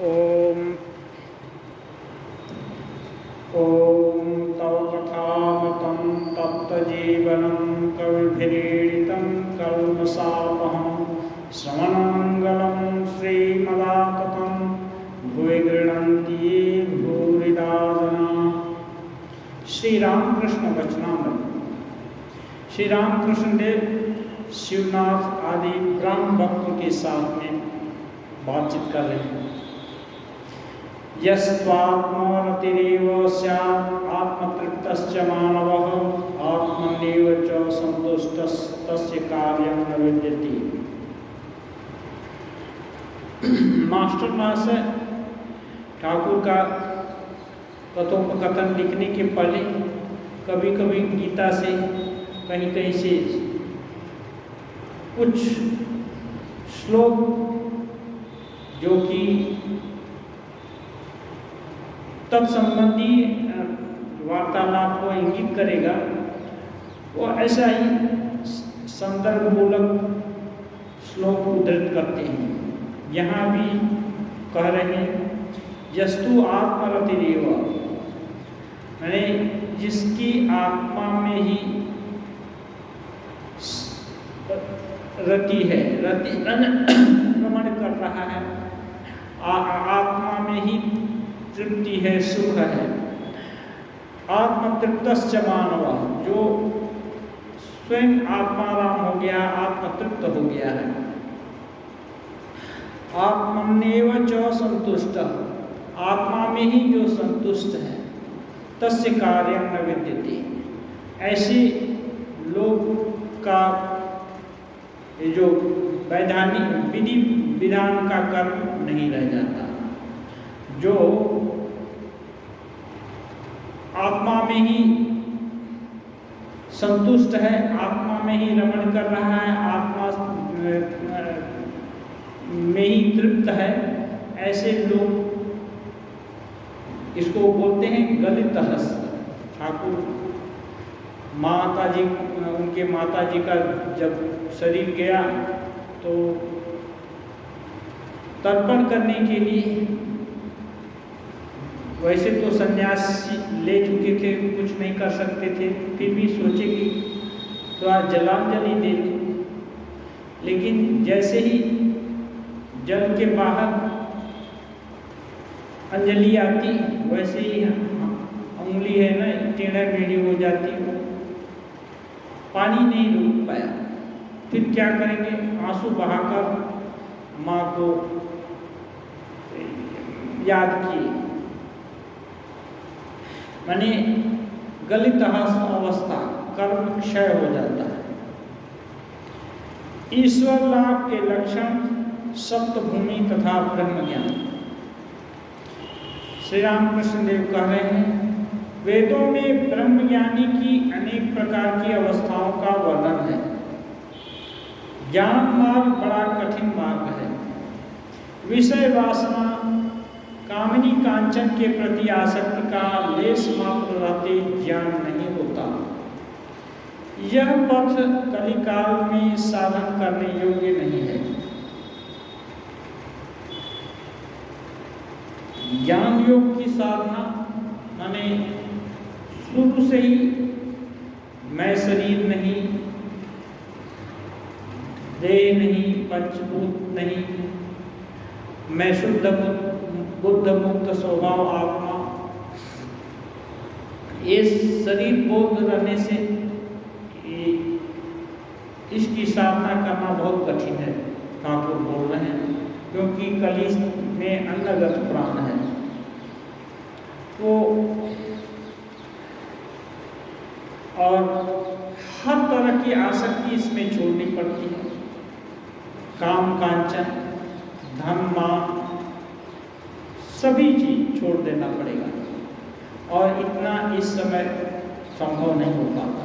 ओम ओम तव कथामतं तप्तजीवनं कविभिरीडितं कल्मषापहं श्रवणमङ्गलं श्रीमदाततं भुवि गृह्णन्ति ये भूरिदा जना। श्री रामकृष्ण वचनामृत। श्री रामकृष्ण देव शिवनाथ आदि ब्रह्म भक्तों के साथ में बातचीत कर रहे हैं। यस्त्वात्मरतिरेव स्यात् आत्मतृप्तश्च मानवः आत्मन्येव च सन्तुष्टस्तस्य कार्यं न विद्यते। मास्टर महाशय ठाकुर का कथोपकथन लिखने के पहले कभी कभी गीता से कहीं कहीं से कुछ श्लोक जो कि तत्संबंधी वार्तालाप को इंगित करेगा, वो ऐसा ही संदर्भ मूलक श्लोक उद्धृत करते हैं। यहाँ भी कह रहे हैं यस्तु आत्मरतिरेव, यानी जिसकी आत्मा में ही रति है, रति रमण कर रहा है, आत्मा में ही तृप्ति है, सुख है। आत्मतृप्तश्च मानव, जो स्वयं आत्माराम हो गया, आत्मतृप्त हो गया है। आत्मन्येव च संतुष्ट, आत्मा में ही जो संतुष्ट है, तस्य कार्यं न विद्यते। ऐसे लोग का जो वैधानिक विधि विधान का कर्म नहीं रह जाता। जो आत्मा में ही संतुष्ट है, आत्मा में ही रमण कर रहा है, आत्मा में ही तृप्त है, ऐसे लोग इसको बोलते हैं गलित हस्त। ठाकुर माता जी, उनके माता जी का जब शरीर गया तो तर्पण करने के लिए, वैसे तो सन्यास ले चुके थे, कुछ नहीं कर सकते थे, फिर भी सोचे कि थोड़ा जलांजलि दे दें। लेकिन जैसे ही जल के बाहर अंजलि आती, वैसे ही उंगली है ना टेढ़ा मेढ़ी हो जाती, पानी नहीं रोक पाया। फिर क्या करेंगे, आंसू बहाकर माँ को याद किए। माने गलित अवस्था, कर्म क्षय हो जाता है। ईश्वर लाभ के लक्षण सप्तभूमि तथा ब्रह्म ज्ञान। श्री रामकृष्ण देव कह रहे हैं वेदों में ब्रह्म ज्ञानी की अनेक प्रकार की अवस्थाओं का वर्णन है। ज्ञान मार्ग बड़ा कठिन मार्ग है। विषय वासना, कामनी कांचन के प्रति आसक्ति का लेश मात्र रहते ज्ञान नहीं होता। यह पथ कलिकाल में साधन करने योग्य नहीं है। ज्ञान योग की साधना माने शुरू से ही मैं शरीर नहीं, देह नहीं, पंचभूत नहीं, मैं शुद्ध बुद्ध मुक्त स्वभाव आत्मा, ये शरीर बोध रहने से इसकी साधना करना बहुत कठिन है। ठाकुर बोल रहे हैं क्योंकि कली में अन्नगत प्राण है, तो और हर तरह की आसक्ति इसमें छोड़नी पड़ती है। काम कांचन, धन मान, सभी चीज छोड़ देना पड़ेगा, और इतना इस समय संभव नहीं हो पाता।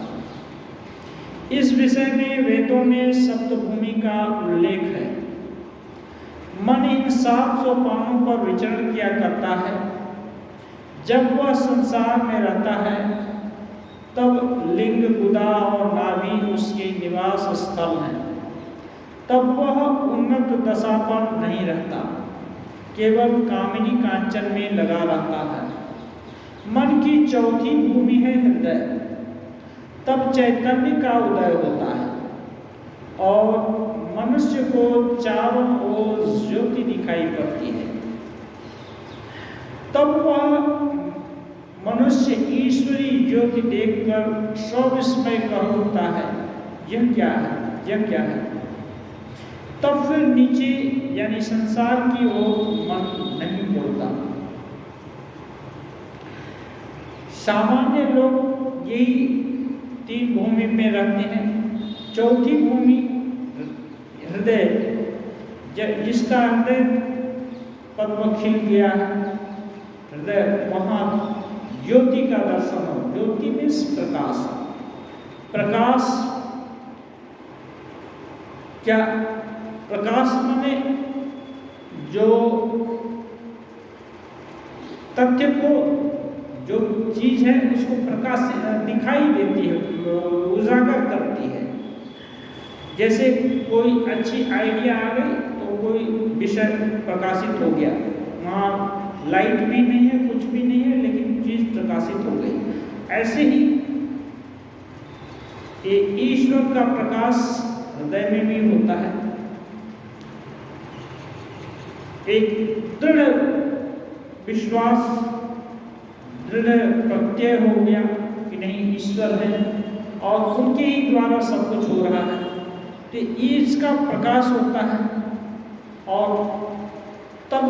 इस विषय में वेदों में सप्तभूमि का उल्लेख है। मन इन 7 सोपानों पर विचरण किया करता है। जब वह संसार में रहता है तब लिंग, गुदा और नाभि उसके निवास स्थल हैं। तब वह उन्नत दशा पर नहीं रहता। केवल कामिनी कांचन में लगा रहता है। मन की चौथी भूमि है हृदय। तब चैतन्य का उदय होता है और मनुष्य को चारों ओर ज्योति दिखाई पड़ती है। तब वह मनुष्य ईश्वरी ज्योति देखकर सविस्मय कह उठता है, यह क्या है, यह क्या है। तब फिर नीचे यानी संसार की ओर मन नहीं मुड़ता। सामान्य लोग यही तीन भूमि में रहते हैं। चौथी भूमि हृदय, जिसका हृदय पद्म खिल गया है, हृदय, वहां ज्योति का दर्शन हो। ज्योति में प्रकाश। प्रकाश क्या? प्रकाश माने जो तथ्य को, जो चीज है उसको प्रकाश दिखाई देती है, उजागर करती है। जैसे कोई अच्छी आइडिया आ गई तो कोई विषय प्रकाशित हो गया, वहाँ लाइट भी नहीं है, कुछ भी नहीं है, लेकिन चीज प्रकाशित हो गई। ऐसे ही ईश्वर का प्रकाश हृदय में भी होता है। एक दृढ़ विश्वास, दृढ़ प्रत्यय हो गया कि नहीं, ईश्वर है और उनके ही द्वारा सब कुछ हो रहा है, तो इसका प्रकाश होता है। और तब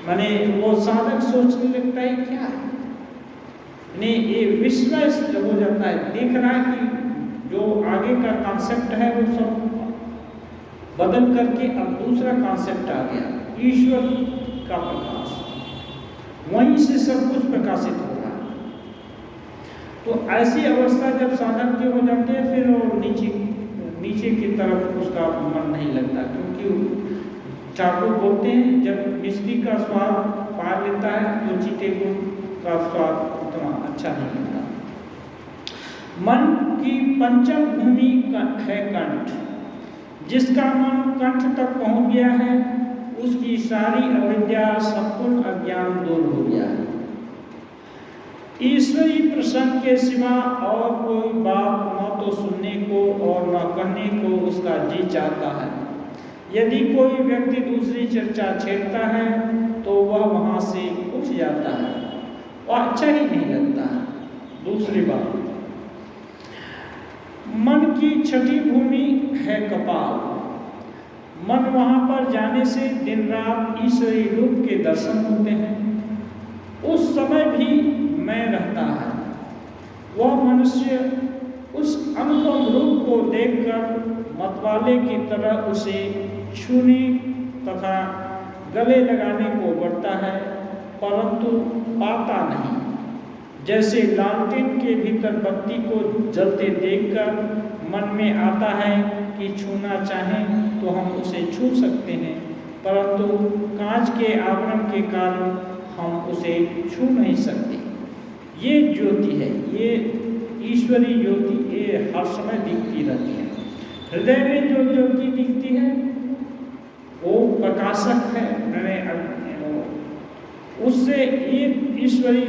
माने वो साधक सोचने लगता है क्या है, नहीं, ये विश्वास हो जाता है, देख रहा है कि जो आगे का कॉन्सेप्ट है वो सब बदल करके अब दूसरा कॉन्सेप्ट आ गया, ईश्वर का प्रकाश, वहीं से सब कुछ प्रकाशित हो रहा है। तो ऐसी अवस्था जब साधक के हो जाते हैं, फिर वो नीचे की तरफ उसका मन नहीं लगता, क्योंकि ठाकुर बोलते हैं जब मिश्री का स्वाद पा लेता है तो चीटे गुड़ का स्वाद उतना अच्छा नहीं लगता। मन की पंचम भूमि है कंठ। जिसका मन कंठ तक पहुंच गया है, उसकी सारी अविद्या, संपूर्ण अज्ञान दूर हो गया है। ईश्वरी प्रसंग के सिवा और कोई बात न तो सुनने को और न कहने को उसका जी चाहता है। यदि कोई व्यक्ति दूसरी चर्चा छेड़ता है तो वह वहां से उठ जाता है, वह अच्छा ही नहीं लगता है। दूसरी बात, मन की छठी भूमि है कपाल। मन वहां पर जाने से दिन रात ईश्वरी रूप के दर्शन होते हैं। उस समय भी मैं रहता है। वह मनुष्य उस अनुपम रूप को देखकर मतवाले की तरह उसे छूने तथा गले लगाने को बढ़ता है, परंतु पाता नहीं। जैसे लालटेन के भीतर बत्ती को जलते देखकर मन में आता है कि छूना चाहें तो हम उसे छू सकते हैं, परंतु कांच के आवरण के कारण हम उसे छू नहीं सकते। ये ज्योति है, ये ईश्वरी ज्योति, ये हर समय दिखती रहती है। हृदय में जो ज्योति दिखती है वो प्रकाशक है, उससे ये ईश्वरी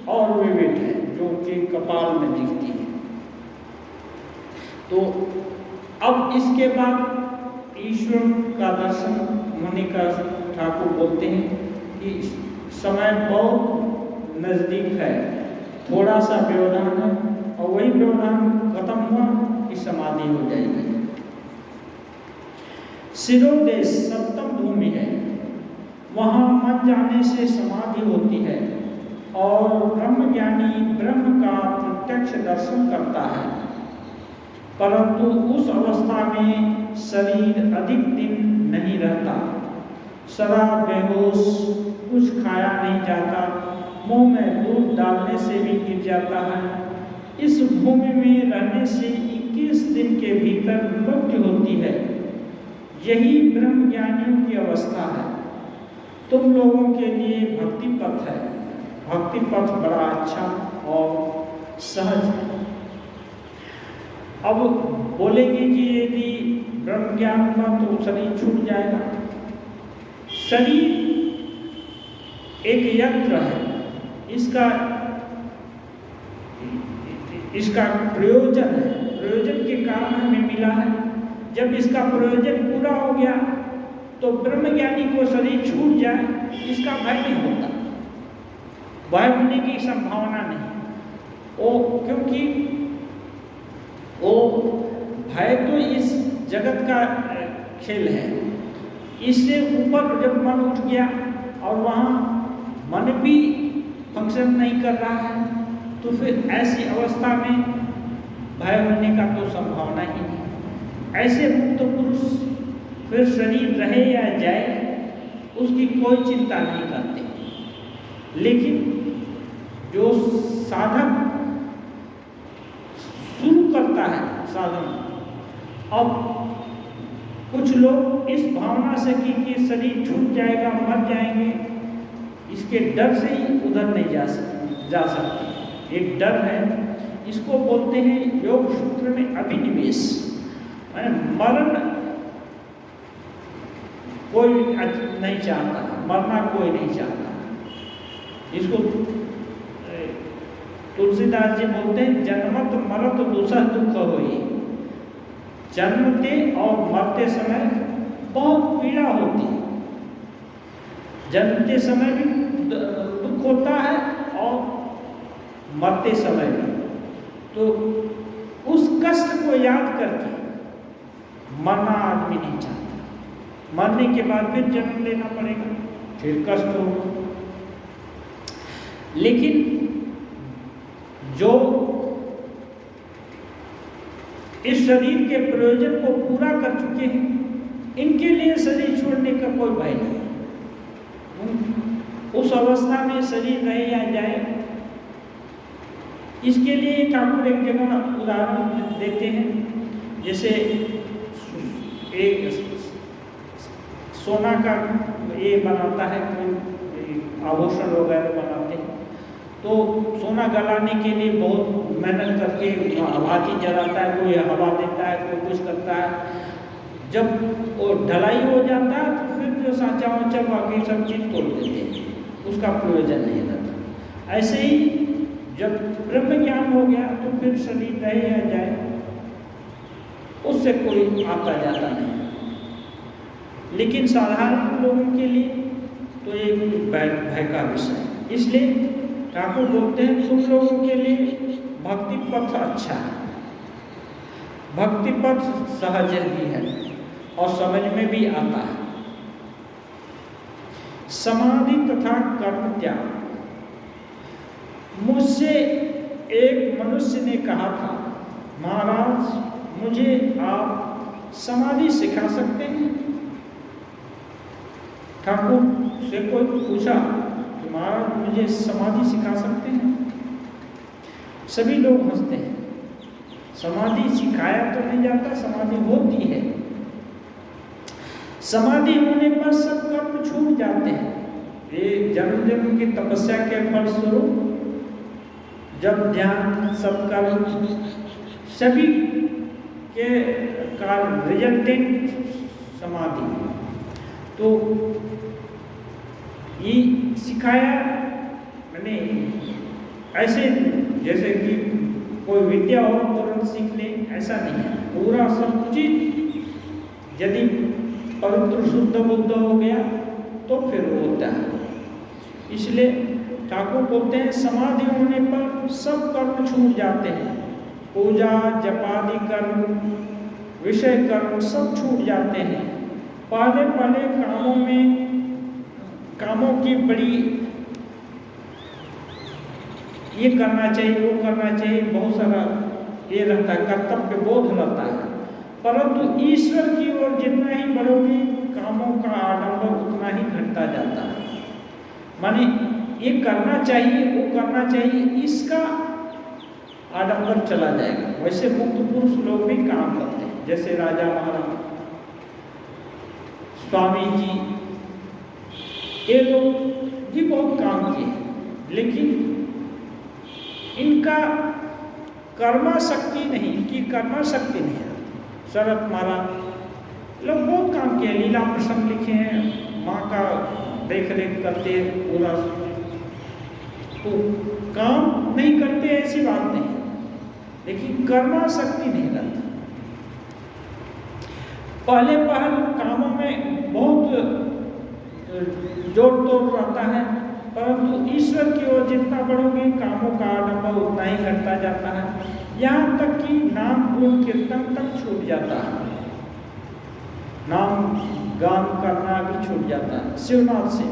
और विविध है जो कि कपाल में दिखती है। तो अब इसके बाद ईश्वर का दर्शन होने का ठाकुर बोलते हैं कि समय बहुत नजदीक है, थोड़ा सा व्यवधान है, और वही व्यवधान खत्म हुआ कि समाधि हो जाएगी। शिरोदेश सप्तम भूमि है। वहां मन जाने से समाधि होती है और ब्रह्मज्ञानी ब्रह्म का प्रत्यक्ष दर्शन करता है, परंतु उस अवस्था में शरीर अधिक दिन नहीं रहता। सदा बेहोश, कुछ खाया नहीं जाता, मुंह में दूध डालने से भी गिर जाता है। इस भूमि में रहने से 21 दिन के भीतर मृत्यु होती है। यही ब्रह्मज्ञानियों की अवस्था है। तुम लोगों के लिए भक्ति पथ है। भक्ति पथ बड़ा अच्छा और सहज है। अब बोलेंगे कि यदि ब्रह्म ज्ञान हुआ तो शरीर छूट जाएगा, शरीर एक यंत्र है, इसका प्रयोजन है, प्रयोजन के कारण हमें मिला है। जब इसका प्रयोजन पूरा हो गया तो ब्रह्मज्ञानी को शरीर छूट जाए इसका भय नहीं होता, भय होने की संभावना नहीं। क्योंकि वो भय तो इस जगत का खेल है, इससे ऊपर जब मन उठ गया और वहाँ मन भी फंक्शन नहीं कर रहा है तो फिर ऐसी अवस्था में भय होने का तो संभावना ही नहीं। ऐसे मुक्त पुरुष फिर शरीर रहे या जाए उसकी कोई चिंता नहीं करते। लेकिन जो साधक शुरू करता है साधन, अब कुछ लोग इस भावना से कि शरीर छूट जाएगा, मर जाएंगे, इसके डर से ही उधर नहीं जा सकते। एक डर है, इसको बोलते हैं योग सूत्र में अभिनिवेश। मरण कोई नहीं चाहता, मरना कोई नहीं चाहता। इसको तुलसीदास जी बोलते हैं जन्मत मरत दूसरा दुख होई। जन्मते और मरते समय बहुत पीड़ा होती है। जन्मते समय भी दुख होता है और मरते समय भी। तो उस कष्ट को याद करके मरना आदमी नहीं चाहता। मरने के बाद फिर जन्म लेना पड़ेगा, फिर कष्ट होगा। लेकिन जो इस शरीर के प्रयोजन को पूरा कर चुके हैं, इनके लिए शरीर छोड़ने का कोई भय नहीं। उस अवस्था में शरीर रहे या जाए, इसके लिए ठाकुर एक जगह उदाहरण देते हैं। जैसे एक सोना का ये बनाता है, कोई आभूषण वगैरह बनाते हैं, तो सोना गलाने के लिए बहुत मेहनत करके हाथी जलाता है, कोई हवा देता है, कोई कुछ करता है। जब वो ढलाई हो जाता है तो फिर जो सांचा वाचा बाकी सब चीज तोड़ देते हैं, उसका प्रयोजन नहीं रहता। ऐसे ही जब ब्रह्म ज्ञान हो गया तो फिर शरीर रहे या जाए उससे कोई आता जाता नहीं। लेकिन साधारण लोगों के लिए तो ये भय का विषय है। इसलिए ठाकुर बोलते हैं तुम लोगों के लिए भक्ति पथ अच्छा है, भक्ति पथ सहज भी है और समझ में भी आता है। समाधि तथा कर्म त्याग। मुझसे एक मनुष्य ने कहा था, महाराज मुझे आप समाधि सिखा सकते हैं? ठाकुर से कोई पूछा कि महाराज मुझे समाधि सिखा सकते हैं? सभी लोग हंसते हैं। समाधि सिखाया तो नहीं जाता, समाधि होती है। समाधि होने पर सब कर्म छूट जाते हैं। ये जन्म जन्म की तपस्या के फलस्वरूप जब ध्यान सत्कर्म सभी के कारण रिजल्टेंट समाधि, तो ये सिखाया मैंने ऐसे जैसे कि कोई विद्या हो तुरंत सीख ले, ऐसा नहीं है। पूरा सब चीज यदि पवित्र शुद्ध बुद्ध हो गया तो फिर होता है। इसलिए ठाकुर बोलते हैं समाधि होने पर सब कर्म छूट जाते हैं। पूजा जपादि कर्म, विषय कर्म सब छूट जाते हैं। पहले पहले कामों की बड़ी ये करना चाहिए, वो करना चाहिए, बहुत सारा ये रहता है, कर्तव्य बोध रहता है। परंतु ईश्वर की ओर जितना ही बढ़ोगे कामों का आडंबर उतना ही घटता जाता है। माने ये करना चाहिए, वो करना चाहिए, इसका आडंबर चला जाएगा। वैसे मुक्त पुरुष लोग भी काम करते हैं, जैसे राजा महाराज, स्वामी जी, ये लोग भी बहुत काम किए, लेकिन इनका कर्मा शक्ति नहीं, इनकी कर्मा शक्ति नहीं है। शरत महाराज लोग बहुत काम किए, लीला प्रसंग लिखे हैं, माँ का देख रेख करते हैं पूरा, तो काम नहीं करते ऐसी बात नहीं, लेकिन करना शक्ति नहीं रहता। पहले कामों में बहुत जोर तोड़ रहता है, परंतु ईश्वर की ओर जितना बढ़ोगे कामों का आडंबर उतना ही घटता जाता है, यहाँ तक कि नाम गुण कीर्तन तक छूट जाता है, नाम गान करना भी छूट जाता है। शिवनाथ से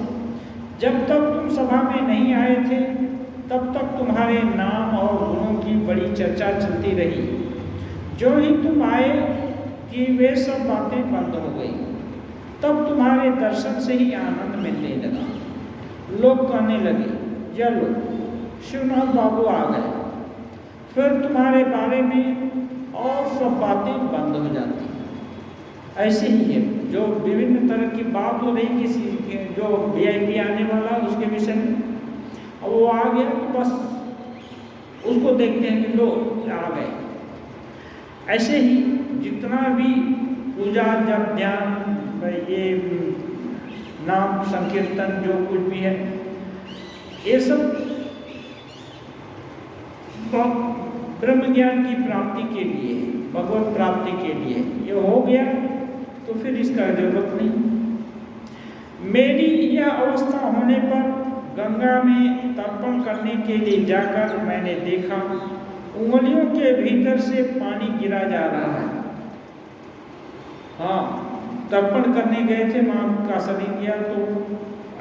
जब तक तुम सभा में नहीं आए थे तब तक तुम्हारे नाम और गुणों की बड़ी चर्चा चलती रही। जो ही तुम आए कि वे सब बातें बंद हो गई, तब तुम्हारे दर्शन से ही आनंद मिलने लगा। लोग कहने लगे, यह लो शिवनाथ बाबू आ गए। फिर तुम्हारे बारे में और सब बातें बंद हो जाती। ऐसे ही है, जो विभिन्न तरह की बात हो रही किसी जो VIP आने वाला उसके विषय में, अब वो आ गया तो बस उसको देखते हैं कि लोग आ गए। ऐसे ही जितना भी पूजा जप ध्यान ये नाम संकीर्तन जो कुछ भी है, ये सब ब्रह्म ज्ञान की प्राप्ति के लिए, भगवत प्राप्ति के लिए। ये हो गया तो फिर इसका जरूरत नहीं। मेरी यह अवस्था होने पर गंगा में तर्पण करने के लिए जाकर मैंने देखा उंगलियों के भीतर से पानी गिरा जा रहा है। हाँ, तर्पण करने गए थे, माँ का शरीर गया तो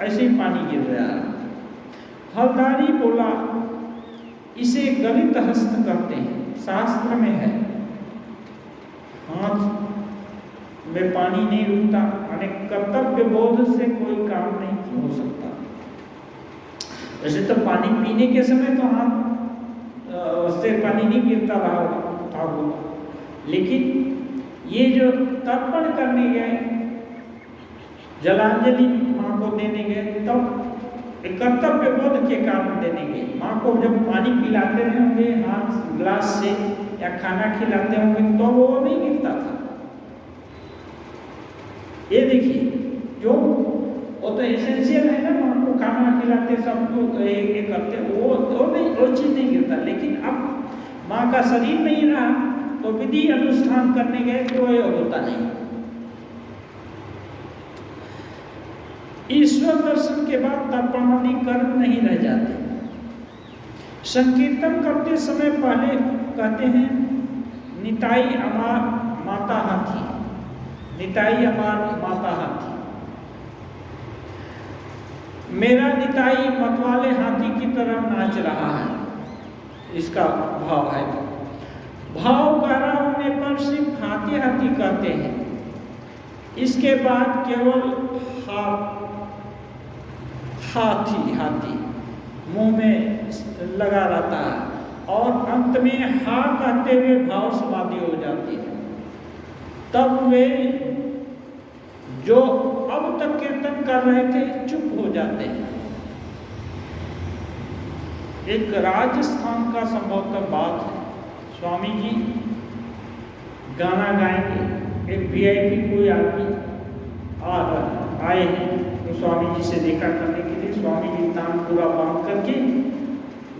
ऐसे ही पानी गिर रहा है। हलदारी बोला, इसे गलित हस्त कहते हैं, शास्त्र में है। हाथ में पानी नहीं रुकता, माने कर्तव्य बोध से कोई काम नहीं हो सकता। वैसे तो पानी पीने के समय तो हाथ से पानी नहीं गिरता रहा होगा, लेकिन ये जो तर्पण करने गए, जलांजलि माँ को देने गए, तब कर्तव्य बोध के कारण देने गए। माँ को जब पानी पिलाते रहे होंगे हाथ ग्लास से या खाना खिलाते होंगे तो वो नहीं गिरता था। ये देखिए, जो वो तो एसेंशियल है ना, माँ को खाना खिलाते सब लोग ये करते, वो चीज़ नहीं गिरता। लेकिन अब माँ का शरीर नहीं रहा तो विधि अनुष्ठान करने गए तो ये होता नहीं। ईश्वर दर्शन के बाद तर्पण आदि कर्म नहीं रह जाते। संकीर्तन करते समय पहले कहते हैं, निताई अमार माता हाथी, निताई अमार माता हाथी। मेरा निताई मतवाले हाथी की तरह नाच रहा है, इसका भाव है। भाव गहरा होने पर सिर्फ हाथी हाथी कहते हैं, इसके बाद केवल हाथी हाथी मुंह में लगा रहता है और अंत में हा कहते हुए भाव समाधि हो जाती है। तब वे जो अब तक कीर्तन कर रहे थे चुप हो जाते हैं। एक राजस्थान का संभवतः बात है, स्वामी जी गाना गाएंगे, एक VIP कोई आदमी आए हैं तो स्वामी जी से देखा करने के लिए स्वामी जी तान पूरा बांध करके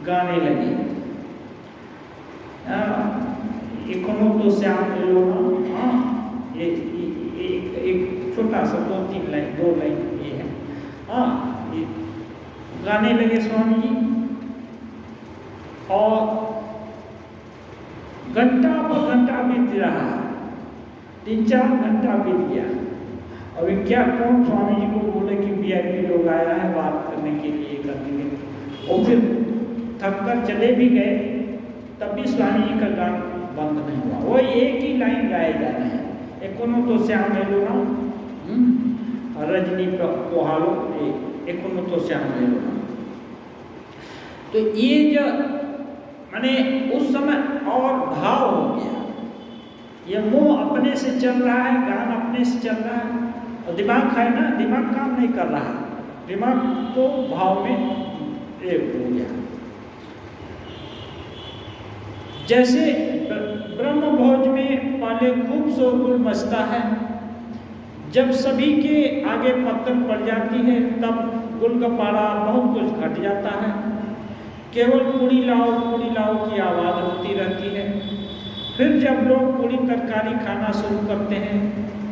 गाने लगे। इकोनो तो श्याम लोना, हाँ ये एक छोटा सा 2-3 लाइन 2 लाइन ये है। हाँ, ये गाने लगे स्वामी जी और घंटा पर घंटा बीत रहा, 3-4 घंटा बीत गया। अभी क्या कौन स्वामी जी को बोले कि VIP लोग आया है बात करने के लिए करने के लिए, और फिर थक कर चले भी गए, तब भी स्वामी जी का गान बंद नहीं हुआ। वो एक ही लाइन गाए जा रहे हैं, एकोनो तो श्याम लोना, रजनी पोहालो, एकोनो तो श्याम लोना। तो ये जो माने उस समय और भाव हो गया, ये मुंह अपने से चल रहा है, गान अपने से चल रहा है, और दिमाग है ना, दिमाग काम नहीं कर रहा, दिमाग तो भाव में एक हो गया। जैसे ब्रह्म भोज में पहले खूब शोरगुल मचता है, जब सभी के आगे पत्थर पड़ जाती है तब गुलगपाड़ा बहुत कुछ घट जाता है, केवल पूड़ी लाओ की आवाज़ होती रहती है। फिर जब लोग पूड़ी तरकारी खाना शुरू करते हैं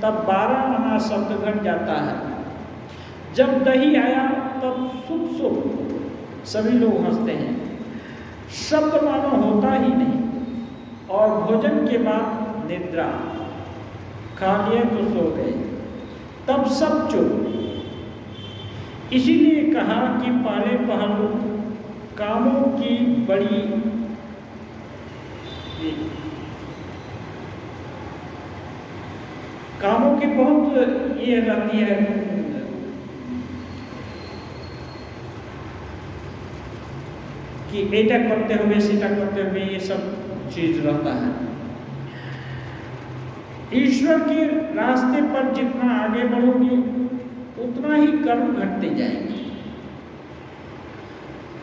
तब 12 आना शब्द घट जाता है। जब दही आया तब सुप सभी लोग हंसते हैं, शब्द मानो होता ही नहीं। और भोजन के बाद निद्रा, खा लिए तो सो गए, तब सब चुप। इसीलिए कहा कि पहले पहलू कामों की बड़ी कामों की बहुत ये रहती है कि ऐटा करते हुए सीटा करते हुए ये सब चीज रहता है। ईश्वर के रास्ते पर जितना आगे बढ़ोगे उतना ही कर्म घटते जाएंगे।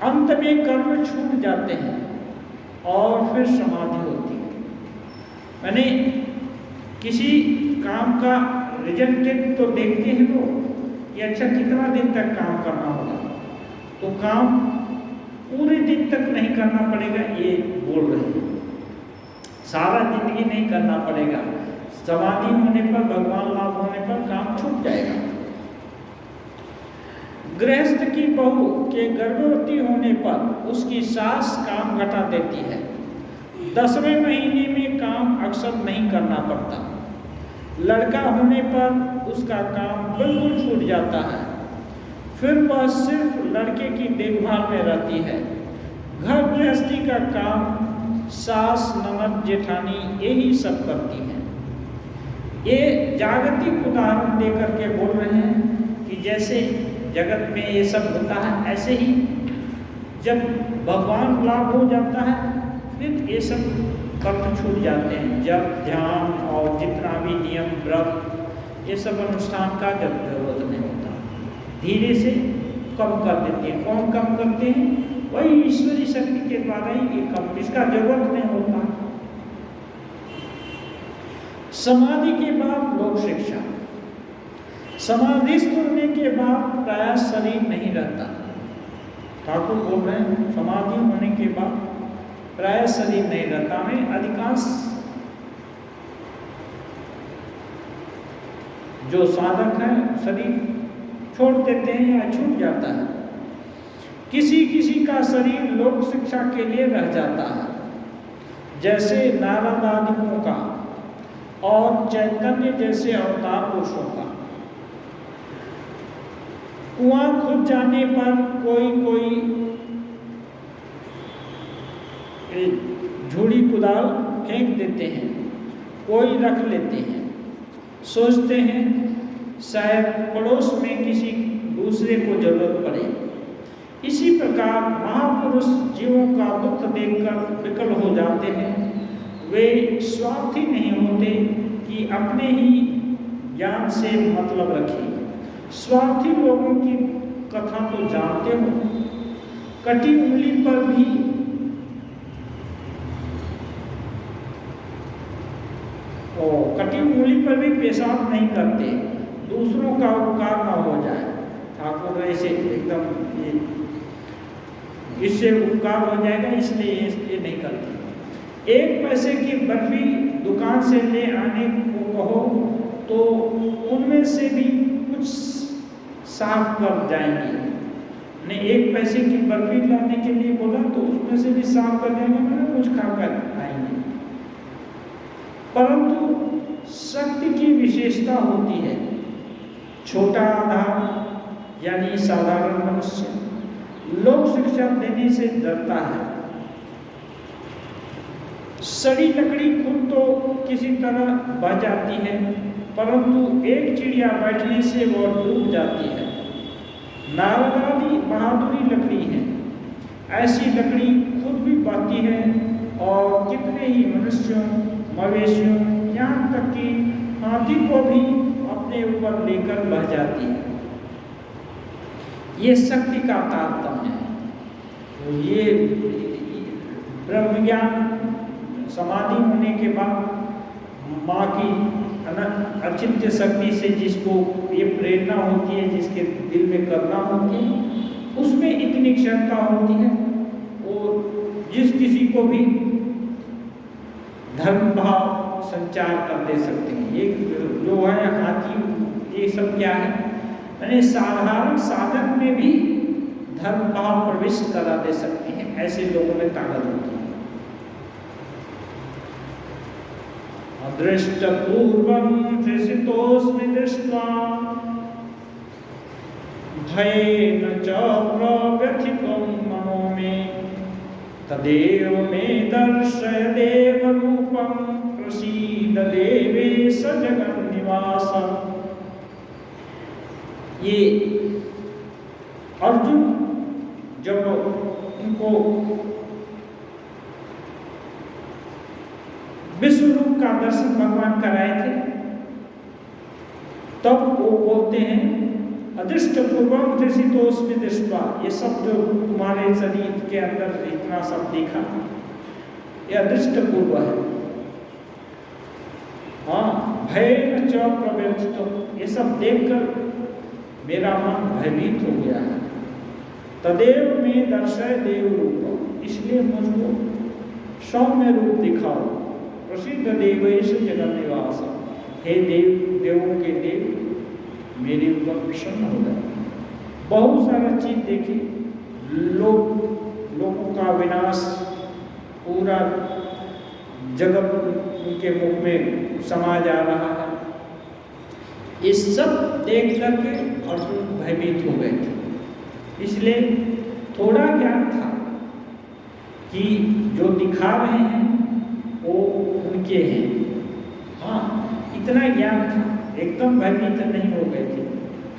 अंत में कर्म छूट जाते हैं और फिर समाधि होती है। मैंने किसी काम का रिजल्ट तो देखते हैं लोग कि अच्छा कितना दिन तक काम करना होगा, तो काम पूरे दिन तक नहीं करना पड़ेगा ये बोल रहे हैं, सारा जिंदगी नहीं करना पड़ेगा। समाधि होने पर, भगवान लाभ होने पर काम छूट जाएगा। गृहस्थ की बहू के गर्भवती होने पर उसकी सास काम घटा देती है। 10वें महीने में काम अक्सर नहीं करना पड़ता। लड़का होने पर उसका काम बिल्कुल छूट जाता है। फिर वह सिर्फ लड़के की देखभाल में रहती है। घर गृहस्थी का काम सास, ननद, जेठानी यही सब करती हैं। ये जागतिक उदाहरण देकर के बोल रहे हैं कि जैसे जगत में ये सब होता है, ऐसे ही जब भगवान लाभ हो जाता है फिर ये सब कर्म छूट जाते हैं। जब ध्यान और जितना भी नियम व्रत ये सब अनुष्ठान का जब जरूरत नहीं होता, धीरे से कम कर देते हैं। कौन कम करते हैं? वही ईश्वरी शक्ति के द्वारा ही ये कम, इसका जरूरत नहीं होता। समाधि के बाद लोक शिक्षा। समाधिस्थ होने के बाद प्राय शरीर नहीं रहता। ठाकुर बोल रहे हैं समाधि होने के बाद प्राय शरीर नहीं रहता। हमें अधिकांश जो साधक हैं शरीर छोड़ देते हैं या छूट जाता है। किसी किसी का शरीर लोक शिक्षा के लिए रह जाता है, जैसे नारद आदिकों का और चैतन्य जैसे अवतार पुरुषों का। कुआं खुद जाने पर कोई झूड़ी कुदाल फेंक देते हैं, कोई रख लेते हैं, सोचते हैं शायद पड़ोस में किसी दूसरे को जरूरत पड़े। इसी प्रकार महापुरुष जीवों का दुख देखकर विकल हो जाते हैं। वे स्वार्थी नहीं होते कि अपने ही ज्ञान से मतलब रखें। स्वार्थी लोगों की कथा तो जानते हो, कटी उंगली पर भी पेशाब नहीं करते, दूसरों का उपकार न हो जाए। ठाकुर ऐसे एकदम इससे उपकार हो जाएगा इसलिए ये नहीं करते। 1 पैसे की बर्फी दुकान से ले आने को कहो तो उनमें से भी कुछ साफ कर जाएंगे। ने 1 पैसे की बर्फी लाने के लिए बोला तो उसमें से भी साफ कर जाएंगे, मैंने कुछ खाकर आएंगे। परंतु शक्ति की विशेषता होती है। छोटा आधार यानी साधारण मनुष्य लोक शिक्षा देने से डरता है। सड़ी लकड़ी खुद तो किसी तरह बह जाती है, परंतु एक चिड़िया बैठने से वह डूब जाती है। नारद आदि बहादुरी लकड़ी है, ऐसी लकड़ी खुद भी बहती है और कितने ही मनुष्यों, मवेशियों, यहाँ तक कि हाथी को भी अपने ऊपर लेकर बह जाती है। ये शक्ति का तारतम्य है। तो ये ब्रह्म ज्ञान समाधि होने के बाद माँ की अचिंत्य शक्ति से जिसको ये प्रेरणा होती है, जिसके दिल में करना होती है, उसमें इतनी क्षमता होती है। और जिस किसी को भी धर्म भाव संचार कर दे सकते हैं। ये जो है हाथी, ये सब क्या है, यानी साधारण साधन में भी धर्म भाव प्रविष्ट करा दे सकते हैं। ऐसे लोगों में ताकत होती है। अदृष्टपूर्वं हृषितोऽस्मि दृष्ट्वा भयेन च प्रव्यथितं मनो मे तदेव मे दर्शय देवरूपं प्रसीद देवेश जगन्निवास। ये अर्जुन जब उनको विश्व रूप का दर्शन भगवान कराए थे, तब वो बोलते हैं अदृष्ट पूर्वम हृषितोऽस्मि दृष्ट्वा, ये सब जो तुम्हारे शरीर के अंदर इतना सब देखा, ये अदृष्ट पूर्व है। हाँ, भय च प्रव्यथित, ये सब देखकर मेरा मन भयभीत हो गया है। तदेव में दर्शय देव रूप, इसलिए मुझको सौम्य रूप दिखाओ। प्रसिद्ध देवेश जगन्निवास, हे देव, देवों के देव, मेरे ऊपर प्रसन्न हो गए। बहुत सारा चीज देखी, लोगों का विनाश, पूरा जगत उनके मुख में समा जा रहा है। ये सब देख करके अर्जुन भयभीत हो गए थे। इसलिए थोड़ा ज्ञान था कि जो दिखा रहे हैं वो उनके हैं। हाँ, इतना ज्ञान था, एकदम भयभीत नहीं हो गए थे,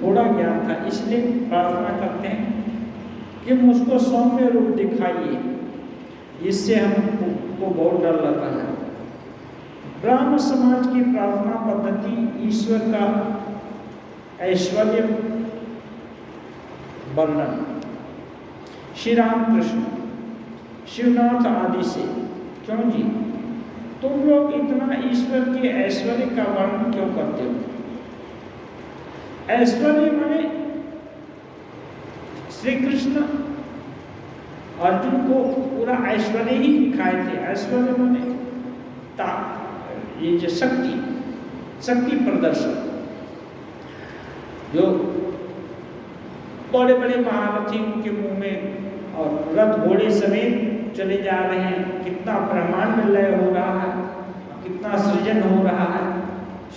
थोड़ा ज्ञान था। इसलिए प्रार्थना करते हैं कि मुझको सौम्य रूप दिखाइए, इससे हमको बहुत डर लगता है। ब्राह्मण समाज की प्रार्थना पद्धति ईश्वर का ऐश्वर्य वर्णन, श्री रामकृष्ण, शिवनाथ आदि से। क्यों जी, तुम लोग इतना ईश्वर के ऐश्वर्य का वर्णन क्यों करते हो? ऐश्वर्य माने श्री कृष्ण अर्जुन को पूरा ऐश्वर्य ही दिखाए थे। ऐश्वर्य माने ये जो शक्ति प्रदर्शन, जो बड़े बड़े महारथी उनके मुंह में और रथ घोड़े समेत चले जा रहे हैं, कितना ब्रह्मांड लय हो रहा है, कितना सृजन हो रहा है,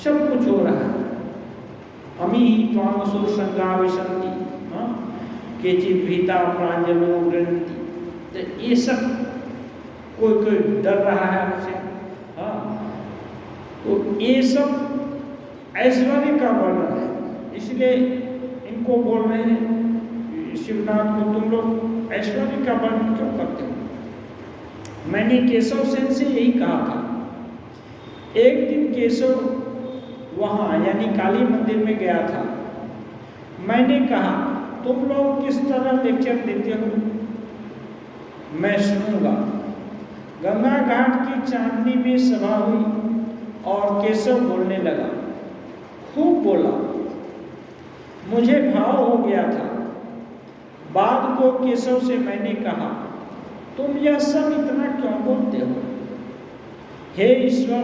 सब कुछ हो रहा है। अमी त्वाम असुर संग्राह विशंति केचित् भीता प्रांजलो गृह्णन्ति। तो ये सब कोई डर रहा है हमसे। हाँ, तो ये सब ऐश्वर्य का वर्णन है। इसलिए इनको बोल रहे हैं शिवनाथ को, तुम लोग ऐश्वर्य का वर्णन क्यों करते हो? मैंने केशव सेन से यही कहा था। एक दिन केशव वहाँ यानी काली मंदिर में गया था। मैंने कहा तुम लोग किस तरह लेक्चर देते हो, मैं सुनूंगा। गंगा घाट की चांदनी में सभा हुई और केशव बोलने लगा, खूब बोला, मुझे भाव हो गया था। बाद को केशव से मैंने कहा, तुम यह सब इतना क्यों बोलते हो? हे ईश्वर,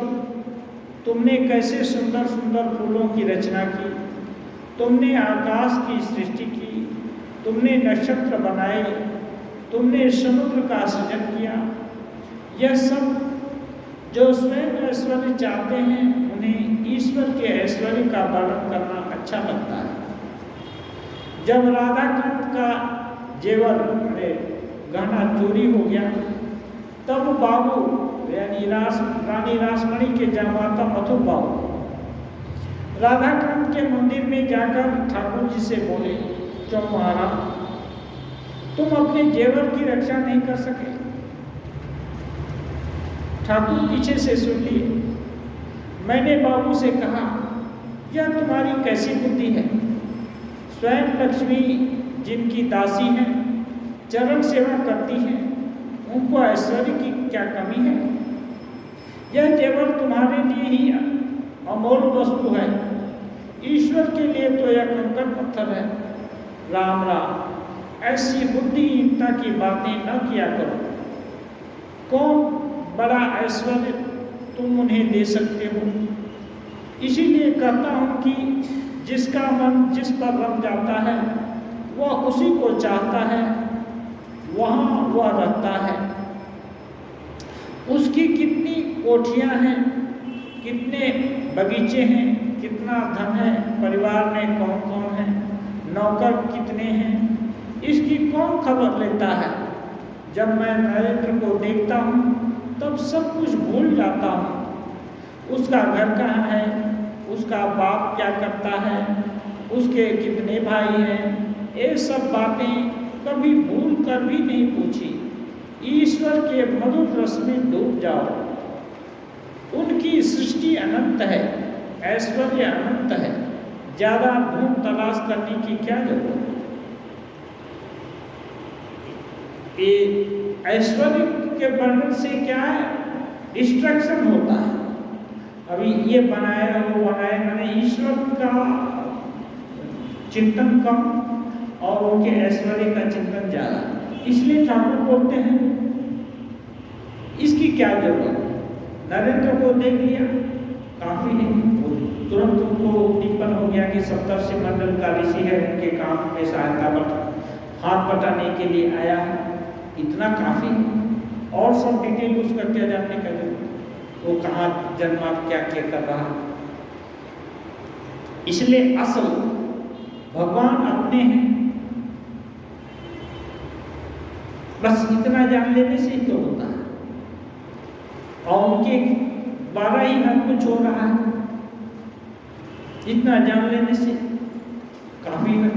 तुमने कैसे सुंदर सुंदर फूलों की रचना की, तुमने आकाश की सृष्टि की, तुमने नक्षत्र बनाए, तुमने समुद्र का सृजन किया। यह सब जो स्वयं ऐश्वर्य चाहते हैं, उन्हें ईश्वर के ऐश्वर्य का वर्णन करना अच्छा लगता है। जब राधाकांत का जेवर गहना चोरी हो गया, तब बाबू यानी रानी रासमणी के जामाता मथुर बाबू राधाकांत के मंदिर में जाकर ठाकुर जी से बोले, क्यों महाराज, तुम अपने जेवर की रक्षा नहीं कर सके? ठाकुर पीछे से सुन लिए। मैंने बाबू से कहा, यह तुम्हारी कैसी बुद्धि है? स्वयं लक्ष्मी जिनकी दासी हैं, चरण सेवा करती हैं, उनको ऐश्वर्य की क्या कमी है? यह जेवर तुम्हारे लिए ही अमोल वस्तु है, ईश्वर के लिए तो यह कंकड़ पत्थर है। राम राम, ऐसी बुद्धिहीनता की बातें न किया करो। कौन बड़ा ऐश्वर्य तुम उन्हें दे सकते हो? इसीलिए कहता हूं कि जिसका मन जिस पर रम जाता है वह उसी को चाहता है, वहां वह रहता है। उसकी कितनी कोठियां हैं, कितने बगीचे हैं, कितना धन है, परिवार में कौन कौन है, नौकर कितने हैं, इसकी कौन खबर लेता है? जब मैं नरेंद्र को देखता हूँ तब सब कुछ भूल जाता हूँ। उसका घर कहाँ है, उसका बाप क्या करता है, उसके कितने भाई हैं, ये सब बातें कभी भूल कर भी नहीं पूछी। ईश्वर के मधुर रस में डूब जाओ। उनकी सृष्टि अनंत है, ऐश्वर्य अनंत है, ज्यादा ढूंढ तलाश करने की क्या जरूरत है? ये ऐश्वर्य के वर्णन से क्या है, डिस्ट्रैक्शन होता है। अभी ये बनाया वो बनाया, मैंने ईश्वर का चिंतन कम और उनके ऐश्वर्य का चिंतन ज्यादा, इसलिए ठाकुर बोलते हैं इसकी क्या जरूरत? नरेंद्र को देख लिया काफी है, तुरंत उनको टिप्पण हो गया कि सप्तर्षि मंडल का ऋषि है, उनके काम में सहायता हाथ बटाने के लिए आया है, इतना काफी है। और सब डिटेल उसका क्या जानने का जरूरत, वो कहाँ जन्मा, क्या क्या कर रहा। इसलिए असल भगवान अपने हैं, बस इतना जान लेने से ही तो होता है। और उनके द्वारा ही हर कुछ हो रहा है, इतना जान लेने से काफी है।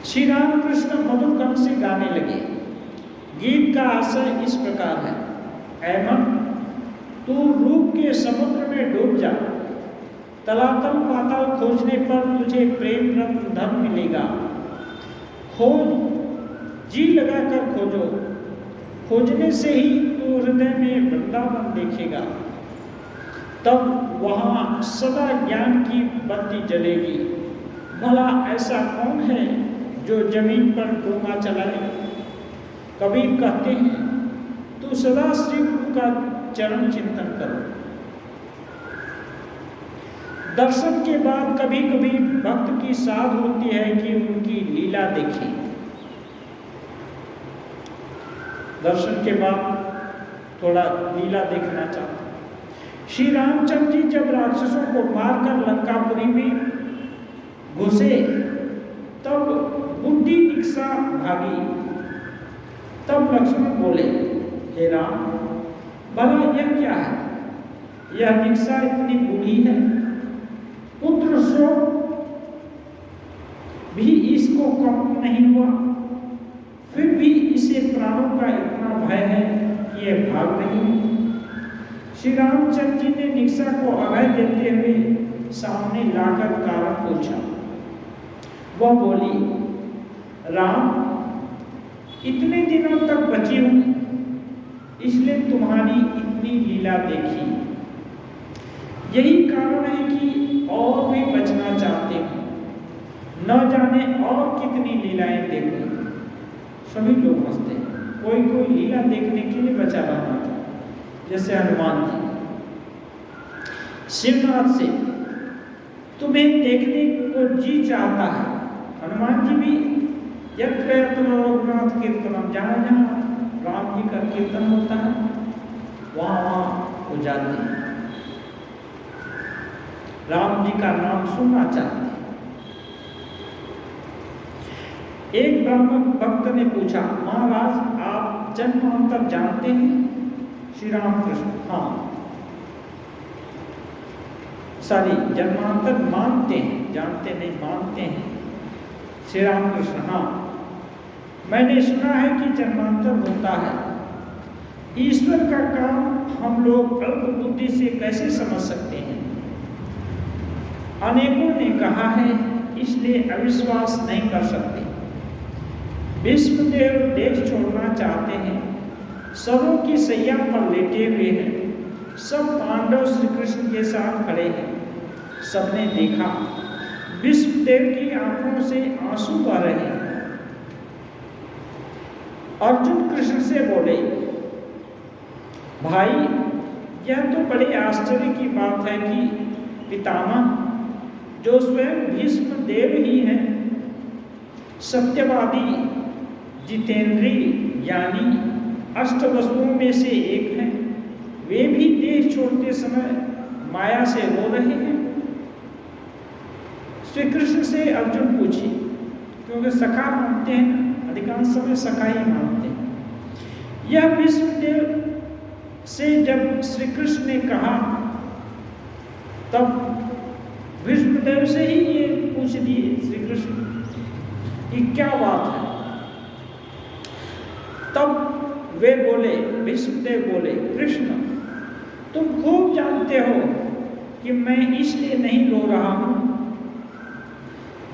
श्री रामकृष्ण मधुर कंठ से गाने लगे। गीत का आशय इस प्रकार है, ऐ मन तू रूप के समुद्र में डूब जा, तलातल पाताल खोजने पर तुझे प्रेम रत्न धन मिलेगा। खोज, जी लगाकर खोजो, खोजने से ही तू हृदय में वृंदावन देखेगा। तब वहां सदा ज्ञान की बत्ती जलेगी। भला ऐसा कौन है जो जमीन पर डोंगा चलाए? कबीर कहते हैं तू सदा श्री गुरु का चरण चिंतन करो। दर्शन के बाद कभी कभी भक्त की साध होती है कि उनकी लीला देखी। दर्शन के बाद थोड़ा लीला देखना चाहते। श्री रामचंद्र जी जब राक्षसों को मारकर लंकापुरी में घुसे तब बुद्धि निक्सा भागी। तब लक्ष्मण बोले, हे राम, भला यह क्या है? यह निक्सा इतनी बूढ़ी है, पुत्र शोक भी इसको कम नहीं हुआ, फिर भी इसे प्राणों का इतना भय है कि यह भाग नहीं। श्री रामचंद्र जी ने निक्सा को अभय देते हुए सामने लाकर कारण पूछा। वह बोली, राम, इतने दिनों तक बची हूं, इसलिए तुम्हारी इतनी लीला देखी। यही कारण है कि और भी बचना चाहते हूं, न जाने और कितनी लीलाएं देखूं। सभी लोग हंसते हैं, कोई कोई लीला देखने के लिए बचा रहना चाहता, जैसे हनुमान जी। शिवनाथ से तुम्हें देखने को जी चाहता है। हनुमान जी भी यत्र यत्र रघुनाथ कीर्तनम, जहाँ जहाँ राम जी का कीर्तन होता है वहाँ वहाँ हो जाते हैं, राम जी का नाम सुनना चाहते हैं। एक ब्राह्मण भक्त ने पूछा, महाराज आप जन्मांतर जानते हैं? श्री रामकृष्ण, हाँ, सारी जन्मांतर मानते हैं, जानते नहीं मानते हैं। श्री रामकृष्ण, हाँ, मैंने सुना है कि जन्मांतर होता है। ईश्वर का काम हम लोग अल्प बुद्धि से कैसे समझ सकते हैं? अनेकों ने कहा है, इसलिए अविश्वास नहीं कर सकते। भीष्मदेव देश छोड़ना चाहते हैं, सबों की सैया पर लेटे हुए हैं, सब पांडव श्री कृष्ण के साथ खड़े हैं। सबने देखा विष्णुदेव की आंखों से आंसू बह रहे हैं। अर्जुन कृष्ण से बोले, भाई यह तो बड़े आश्चर्य की बात है कि पितामह, जो स्वयं भीष्म देव ही हैं, सत्यवादी, जितेंद्रीय यानी अष्टवसुओं में से एक हैं, वे भी देश छोड़ते समय माया से रो रहे हैं। श्री कृष्ण से अर्जुन पूछे, क्योंकि सखा मानते हैं, अधिकांश समय सखा ही मानते हैं। यह विष्णुदेव से जब श्री कृष्ण ने कहा, तब विष्णुदेव से ही ये पूछ दिए श्री कृष्ण कि क्या बात है। तब वे बोले, विष्णुदेव बोले, कृष्ण तुम खूब जानते हो कि मैं इसलिए नहीं रो रहा हूं,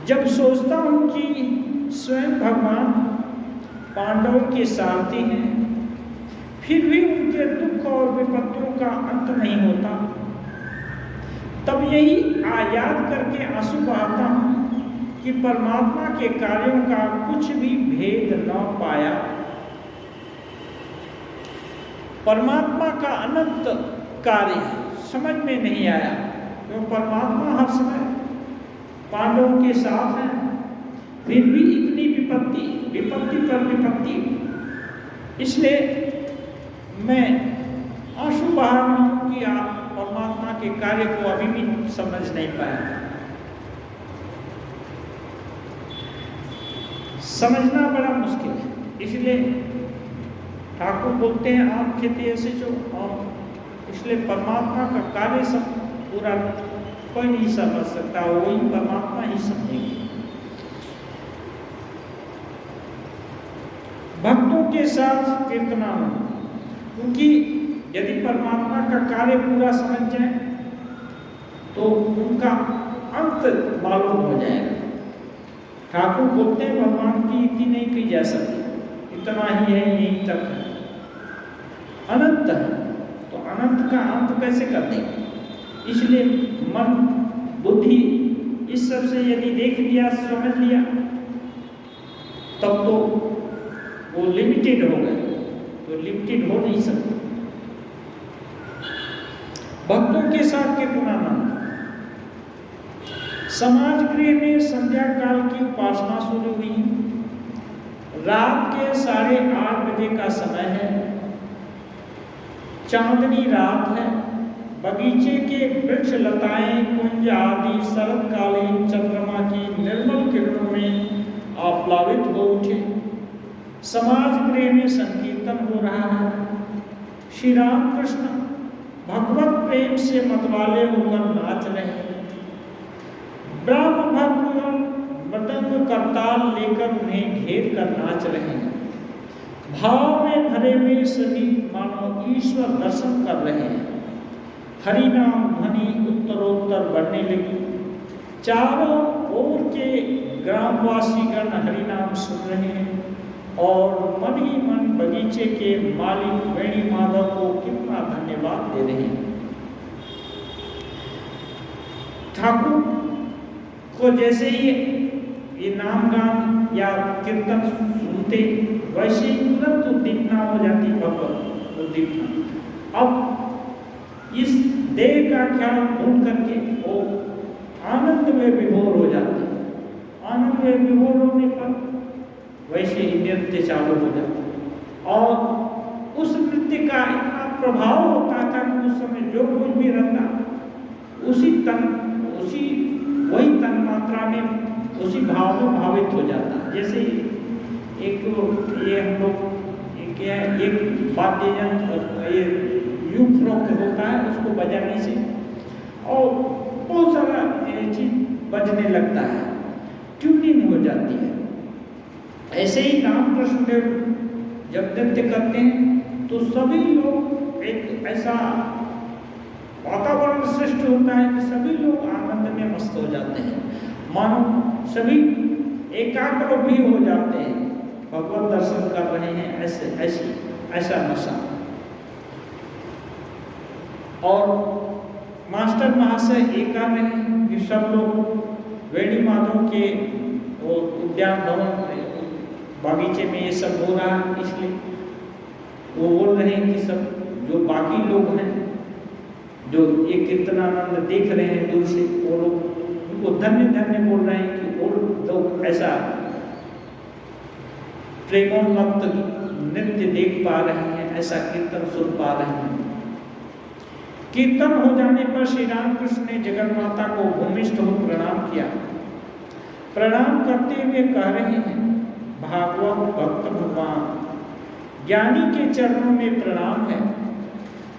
जब सोचता हूं कि स्वयं भगवान पांडवों के सारथी हैं, फिर भी उनके दुख और विपत्तियों का अंत नहीं होता, तब यही याद करके आंसू बहाता हूं कि परमात्मा के कार्यों का कुछ भी भेद न पाया। परमात्मा का अनंत कार्य समझ में नहीं आया, क्योंकि परमात्मा हर समय पांडवों के साथ हैं, फिर भी इतनी विपत्ति पर विपत्ति, इसलिए मैं आंसू बहा रहा हूं कि आप परमात्मा के कार्य को अभी भी समझ नहीं पाया। समझना बड़ा मुश्किल है, इसलिए ठाकुर बोलते हैं आप खेती ऐसे जो, और इसलिए परमात्मा का कार्य सब पूरा कोई नहीं समझ सकता, वही परमात्मा ही समझेंगे। भक्तों के साथ कीर्तना, क्योंकि यदि परमात्मा का कार्य पूरा समझ जाए तो उनका अंत मालूम हो जाएगा। ठाकुर बोलते हैं भगवान की इतनी नहीं की जा सकती, इतना ही है, यहीं तक है, अनंत है, तो अनंत का अंत कैसे कर देंगे। इसलिए मन बुद्धि इस सब से यदि देख लिया, समझ लिया, तब तो वो लिमिटेड हो गए, तो लिमिटेड हो नहीं सकते। भक्तों के साथ कीर्तनानंद। समाज गृह में संध्या काल की उपासना शुरू हुई। रात के 8:30 बजे का समय है। चांदनी रात है। बगीचे के वृक्ष लताएं, कुंज आदि शरतकालीन चंद्रमा की निर्मल किरणों में आप्लावित हो उठे। समाज गृह में संकीर्तन हो रहा है। श्री राम कृष्ण भगवत प्रेम से मतवाले होकर नाच रहे हैं। ब्रह्म भक्तगण मृदंग करताल लेकर उन्हें घेर कर नाच रहे हैं। भाव में भरे हुए सभी मानव ईश्वर दर्शन कर रहे हैं। हरि नाम ध्वनि उत्तरोत्तर बढ़ने लगी। चारों ओर के ग्रामवासीगण हरि नाम सुन रहे हैं और मन ही मन बगीचे के मालिक वेणी माधव को कितना धन्यवाद दे रहे हैं। ठाकुर को जैसे ही ये नाम गान या कीर्तन सुनते, वैसे ही तुरंत उद्दीपना हो जाती, भगवत उद्दीपना। अब इस देह का ख्याल भूल करके वो आनंद में विभोर हो जाते। आनंद में विभोर होने पर वैसे ही नृत्य चालू हो जाता और उस नृत्य का इतना प्रभाव होता था कि उस समय जो कुछ भी रहता वही तन मात्रा में उसी भाव में भावित हो जाता। जैसे एक ये हम लोग एक वाद्य यंत्र ये यूफ्रोक होता है, उसको बजाने से और बहुत सारा चीज बजने लगता है, ट्यूनिंग हो जाती है। ऐसे ही रामकृष्ण देव जब नृत्य करते हैं तो सभी लोग एक ऐसा वातावरण सृष्टि होता है कि सभी लोग आनंद में मस्त हो जाते हैं, मानो सभी एकाग्र भी हो जाते हैं, भगवत दर्शन कर रहे हैं, ऐसा नशा। और मास्टर महाशय ये कर रहे हैं कि सब लोग वेणी माधव के वो उद्यान भवन बागीचे में ये सब हो रहा है, इसलिए वो बोल रहे हैं कि सब जो बाकी लोग हैं जो ये कीर्तनानंद देख रहे हैं दूर से, वो लोग उनको धन्य धन्य बोल रहे हैं कि वो लोग ऐसा प्रेमोन्मत्त नृत्य देख पा रहे हैं, ऐसा कीर्तन सुन पा रहे हैं। कीर्तन हो जाने पर श्री रामकृष्ण ने जगन्माता को भूमिष्ठ हो प्रणाम किया। प्रणाम करते हुए कह रहे हैं, भागवत भक्त भगवान ज्ञानी के चरणों में प्रणाम है,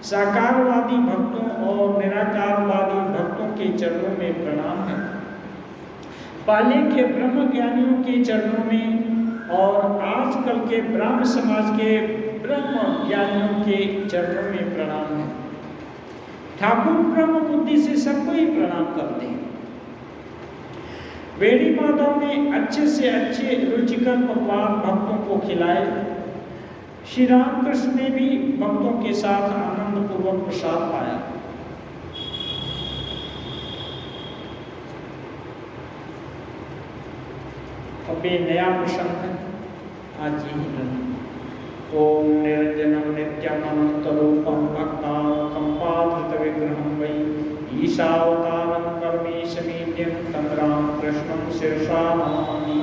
साकारवादी भक्तों और निराकारवादी भक्तों के चरणों में प्रणाम है, पहले के ब्रह्म ज्ञानियों के चरणों में और आजकल के ब्राह्मण समाज के ब्रह्म ज्ञानियों के चरणों में प्रणाम है। ठाकुर ब्रह्म बुद्धि से सबको ही प्रणाम करते हैं। वेणी माधव ने अच्छे से अच्छे रुचिकर पकवान भक्तों को खिलाए। श्री रामकृष्ण ने भी भक्तों के साथ आनंद पूर्वक प्रसाद पाया। अब ये नया प्रसंग है, आज यही रहा। ओम निरंजनम नित्यम अनंतरूपम भक्तानां पाधृत विग्रहं वै ईशावतारं परमेशमीड्यं तं रामकृष्णं शिरसा नमामि।